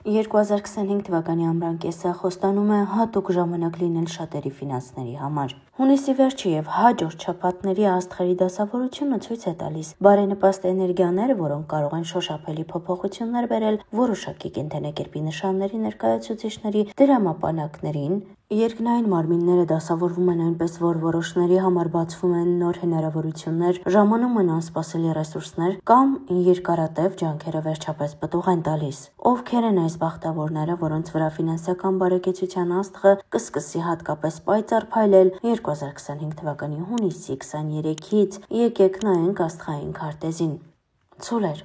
2025 թվականի ամռան կեսը խոստանում է հատուկ ժամանակ լինել շատերի ֆինանսների համար։ Հունիսի վերջի եւ հաջորդ շաբաթների աստղերի դասավորությունը ցույց է տալիս բարենպաստ էներգիաներ, որոնք կարող են շոշափելի փոփոխություններ բերել որոշակի կենդանակերպի նշանների ներկայացուցիչների դրամապանակներին։ Երկնային մարմինները դասավորվում են այնպես, որ որոշների համար բացվում են նոր հնարավորություններ, ժամանում են անսպասելի ռեսուրսներ կամ երկարատև ջանքերը վերջապես պտուղ են տալիս։ Ովքեր են այս բախտավորները, որոնց վրա ֆինանսական բարեկեցության աստղը կսկսի հատկապես պայծառ փայլել 2025 թվականի հունիսի 23-ից։ Եկեք նայենք աստղային քարտեզին։ Ցուլեր։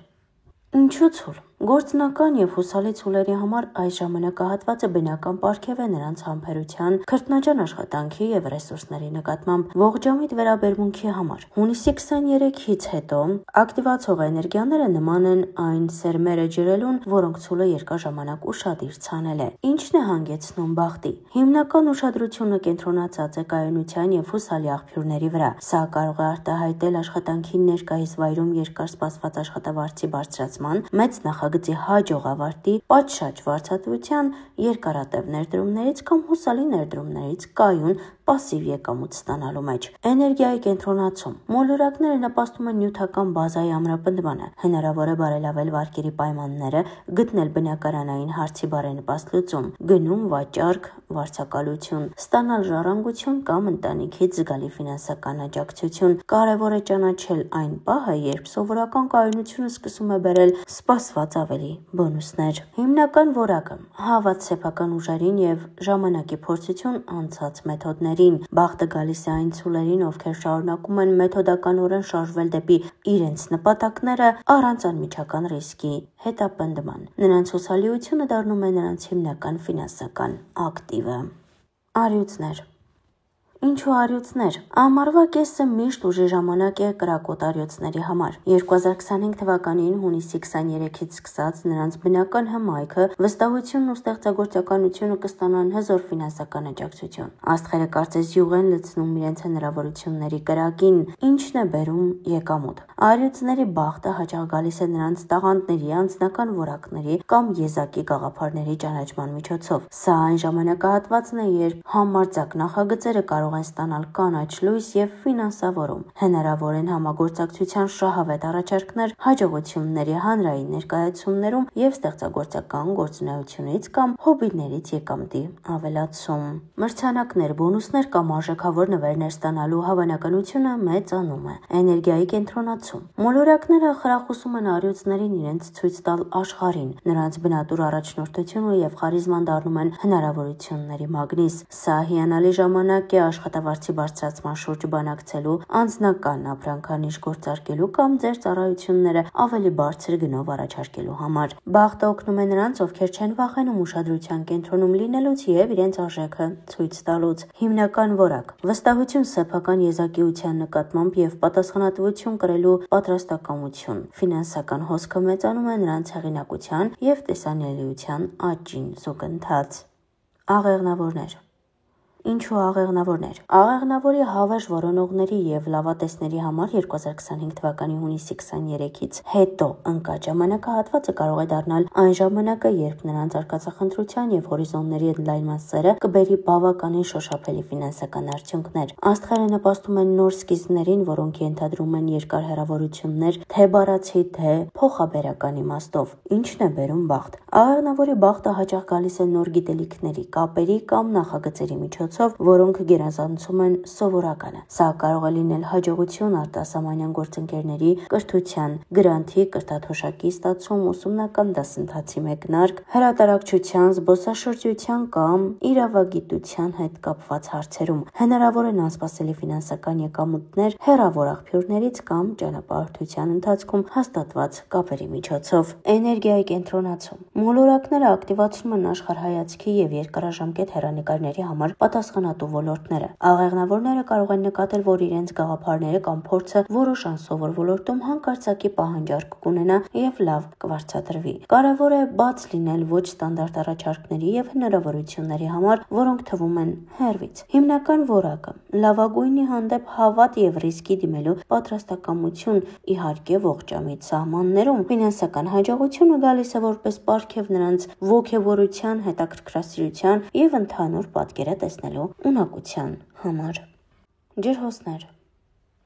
Ինչու ցուլ։ Գործնական եւ հուսալի ցուլերի համար այս ժամանակահատվածը բնական պարգև է նրանց համբերության, քրտնաջան աշխատանքի եւ ռեսուրսների նկատմամբ ողջամիտ վերաբերմունքի համար։ Հունիսի 23-ից հետո ակտիվացող էներգիաները նման են այն սերմերը ջրելուն, որոնք ցուլը երկար ժամանակ ուշադիր ցանել է։ Ինչն է հանգեցնում բախտի։ Հիմնական ուշադրությունը կենտրոնացած է կայունության եւ հուսալի աղբյուրների վրա։ Սա կարող է արտահայտել աշխատանքի ներկայիս վայրում երկար սպասված աշխատավարձի բարձրացման, մեծ նախագծի հաջող ավարտի, պատշաճ վարձատրության, երկարատև ներդրումներից կամ հուսալի ներդրումներից կայուն պասիվ եկամուտ ստանալու մեջ։ Էներգիայի կենտրոնացում։ Մոլորակները նպաստում են նյութական բազայի ամրապնդմանը։ Հնարավոր է բարելավել վարկերի պայմանները, գտնել բնակարանային հարցի բարենպաստ լուծում, գնում վաճառք, վարձակալություն, ստանալ ժառանգություն կամ ընտանիքից զգալի ֆինանսական աջակցություն։ Կարևոր է ճանաչել այն պահը, երբ սովորական կայունությունը սկսում է բերել սպասված ավելի բոնուսներ։ Հիմնական որակը՝ հավատ սեփական ուժերին եւ ժամանակի փորձություն անցած մեթոդներին։ Բախտը գալիս է այն ցուլերին, ովքեր շարունակում են մեթոդականորեն շարժվել դեպի իրենց նպատակները առանց անմիջական ռիսկի հետապնդման։ Նրանց հուսալիությունը դառնում է նրանց հիմնական ֆինանսական ակտիվը։ Առյուծներ։ Ինչու առյուծներ։ Ամառվա կեսը միշտ ուժի ժամանակ է կրակոտ առյուծների համար։ 2025 թվականին հունիսի 23-ից սկսած նրանց բնական հմայքը, վստահությունն ու ստեղծագործականությունը կստանան հզոր ֆինանսական աջակցություն։ Աստղերը կարծես յուղ են լցնում իրենց հնարավորությունների կրակին, ինչն է բերում եկամուտ։ Առյուծների բախտը հաճախ գալիս է նրանց տաղանդների, անձնական որակների կամ եզակի գաղափարների ճանաչման միջոցով։ Սա այն ժամանակահատվածն է, երբ համարձակ նախագծերը կարող են ստանալ կանաչ լույս եւ ֆինանսավորում։ Հնարավոր են համագործակցության շահավետ առաջարկներ հաջողությունների հանրային ներկայացումներում եւ ստեղծագործական գործունեությունից կամ հոբիներից եկամտի ավելացում։ Մրցանակներ, բոնուսներ կամ արժեքավոր նվերներ ստանալու հավանականությունը մեծանում է։ Էներգիայի կենտրոնացում։ Մոլորակները խրախուսում են առյուծներին իրենց ցույց տալ աշխարհին։ Նրանց բնատուր առաջնորդությունը եւ խարիզման դառնում են հնարավորությունների մագնիս։ Սա հիանալի ժամանակ է աշխատավարձի բարձրացման շուրջ բանակցելու, անձնական ապրանքանիշ գործարկելու կամ ձեր ծառայությունները ավելի բարձր գնով առաջարկելու համար։ Բախտը օգնում է նրանց, ովքեր չեն վախենում ուշադրության կենտրոնում լինելուց եւ իրենց արժեքը ցույց տալուց։ Հիմնական որակ՝ վստահություն սեփական եզակիության նկատմամբ եւ պատասխանատվություն կրելու պատրաստակամություն։ Ֆինանսական հոսքը մեծանում է նրանց հեղինակության եւ տեսանելիության աճին զուգընթաց։ Աղեղնավորներ։ Ինչու աղեղնավորներ։ Աղեղնավորի հավերժ որոնողների եւ լավատեսների համար 2025 թվականի հունիսի 23-ից հետո ընկած ժամանակահատվածը կարող է դառնալ այն ժամանակը, երբ նրանց արկածախնդրության եւ հորիզոնների ընդլայնման սերը կբերի բավականին շոշափելի ֆինանսական արդյունքներ։ Աստղերը նպաստում են նոր սկիզբներին, որոնք ենթադրում են երկար հեռավորություններ, թե բառացի, թե փոխաբերական իմաստով։ Ինչն է բերում բախտ։ Աղեղնավորի բախտը հաճախ գալիս է նոր գիտելիքների, կապերի կամ նախագծերի միջոցով, որոնք գերազանցում են սովորականը։ Սա կարող է լինել հաջողություն արտասահմանյան գործընկերների, կրթության, գրանտի, կրթաթոշակի ստացում, ուսումնական դասընթացի մեկնարկ, հրատարակչության, զբոսաշրջության կամ իրավագիտության հետ կապված հարցերում։ Հնարավոր են անսպասելի ֆինանսական եկամուտներ հեռավոր աղբյուրներից կամ ճանապարհորդության ընթացքում հաստատված կապերի միջոցով։ Էներգիայի կենտրոնացում։ Մոլորակները ակտիվացնում են աշխարհայացքի եւ երկարաժամկետ հեռանկարների համար պատասխանատու ոլորտները։ Աղեղնավորները կարող են նկատել, որ իրենց գաղափարները կամ փորձը որոշ անսովոր ոլորտում հանկարծակի պահանջարկ կունենա եւ լավ կվարձատրվի։ Կարևոր է բաց լինել ոչ ստանդարտ առաջարկների եւ հնարավորությունների համար, որոնք թվում են հեռվից։ Հիմնական որակը՝ լավագույնի հանդեպ հավատ եւ ռիսկի դիմելու պատրաստակամություն, իհարկե ողջամիտ սահմաններում։ Ֆինանսական հաջողությունը գալիս է որպես պարգև նրանց ոգևորության, հետաքրքրասիրության եւ ընդհանուր պատկերը տեսնելու ունակության համար։ Ջրհոսներ։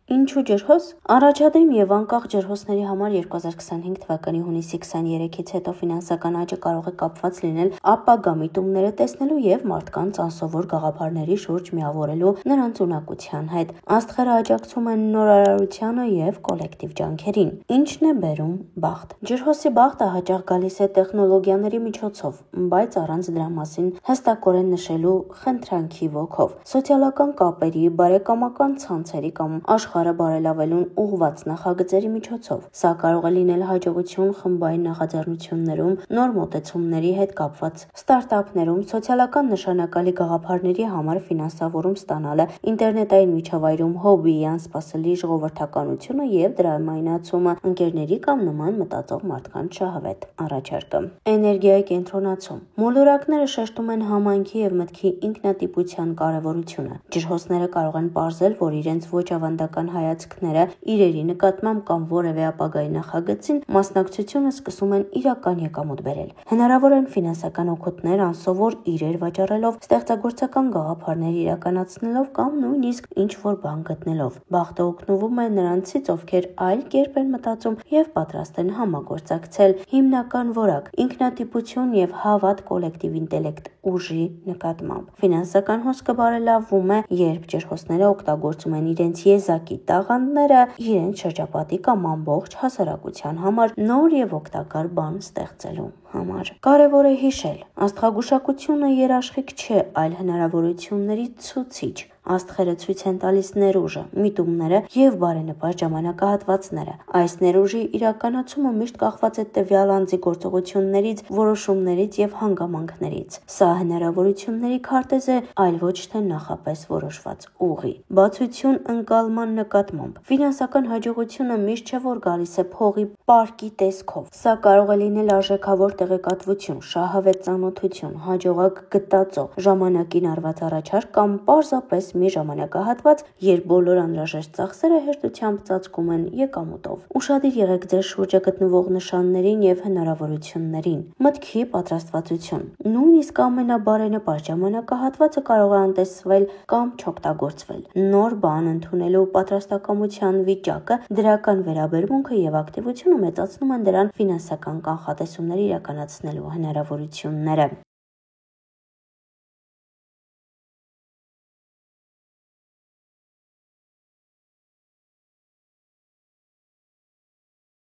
Ինչու ջրհոս? Առաջադեմ եւ անկախ ջրհոսների համար 2025 թվականի հունիսի 23-ից հետո ֆինանսական աճը կարող է կապված լինել ապագա միտումները տեսնելու եւ մարդկանց անսովոր գաղափարների շուրջ միավորելու նրանց ունակության հետ։ Աստղերը աջակցում են նորարարությանը եւ կոլեկտիվ ջանքերին։ Ինչն է բերում բախտ։ Ջրհոսի բախտը հաճախ գալիս է տեխնոլոգիաների միջոցով, բայց առանց դրա մասին հստակորեն նշելու խնդրանքի ոգով։ Սոցիալական կապերի, բարեկամական ցանցերի կամ աշխարհը բարելավելուն ուղղված նախագծերի միջոցով։ Սա կարող է լինել հաջողություն խմբային նախաձեռնություններում, նոր մոտեցումների հետ կապված ստարտափներում, սոցիալական նշանակալի գաղափարների համար ֆինանսավորում ստանալը, ինտերնետային միջավայրում հոբբիի անսպասելի ժողովրդականությունը եւ դրամայնացումը, ընկերների կամ նման մտածող մարդկանց շահավետ առաջարկը։ Էներգիայի կենտրոնացում։ Մոլորակները շեշտում են համայնքի եւ մտքի ինքնատիպության կարեւորությունը։ Ջրհոսները կարող են պարզել, որ իրենց ոչ ավանդական հայացքները իրերի նկատմամբ կամ որևէ ապագայի նախագծին մասնակցությունը սկսում են իրական եկամուտ բերել։ Հնարավոր են ֆինանսական օգուտներ անսովոր իրեր վաճառելով, ստեղծագործական գաղափարներ իրականացնելով կամ նույնիսկ ինչ-որ բան գտնելով։ Բախտը օգնվում է նրանցից, ովքեր այլ կերպ են մտածում եւ պատրաստ են համագործակցել։ Հիմնական որակ՝ ինքնատիպություն եւ հավատ կոլեկտիվ ինտելեկտ ուժի նկատմամբ։ Ֆինանսական հոսքը բարելավվում է, երբ ջրհոսները օգտագործում են իրենց եզակի տաղանդները իրենց շրջապատի կամ ամբողջ հասարակության համար նոր եւ օգտակար բան ստեղծելու համար։ Կարևոր է հիշել, աստղագուշակությունը երաշխիք չէ, այլ հնարավորությունների ցուցիչ։ Աստղերը ցույց են տալիս ներուժը, միտումները եւ բարենպաստ ժամանակահատվածները։ Այս ներուժի իրականացումը միշտ կախված է տվյալ անձի գործողություններից, որոշումներից եւ հանգամանքներից։ Սա հնարավորությունների քարտեզ է, այլ ոչ թե նախապես որոշված ուղի։ Բացություն ընկալման նկատմամբ։ Ֆինանսական հաջողությունը միշտ չէ, որ գալիս է փողի պարկի տեսքով։ Սա կարող է լինել արժեքավոր տեղեկատվություն, շահավետ ծանոթություն, հաջողակ գտածո, ժամանակին արված առաջարկ կամ պարզապես մի ժամանակահատված, երբ բոլոր անհրաժեշտ ծախսերը հեշտությամբ ծածկում են եկամուտով։ Ուշադիր եղեք ձեր շուրջը գտնվող նշաններին եւ հնարավորություններին։ Մտքի պատրաստվածություն։ Նույնիսկ ամենաբարենպաստ ժամանակահատվածը կարող է անտեսվել կամ չօգտագործվել։ Նոր բան ընդունելու պատրաստակամության վիճակը, դրական վերաբերմունքը եւ ակտիվությունը մեծացնում են դրան ֆինանսական կանխատեսումներ իրականացնելու հնարավորությունները։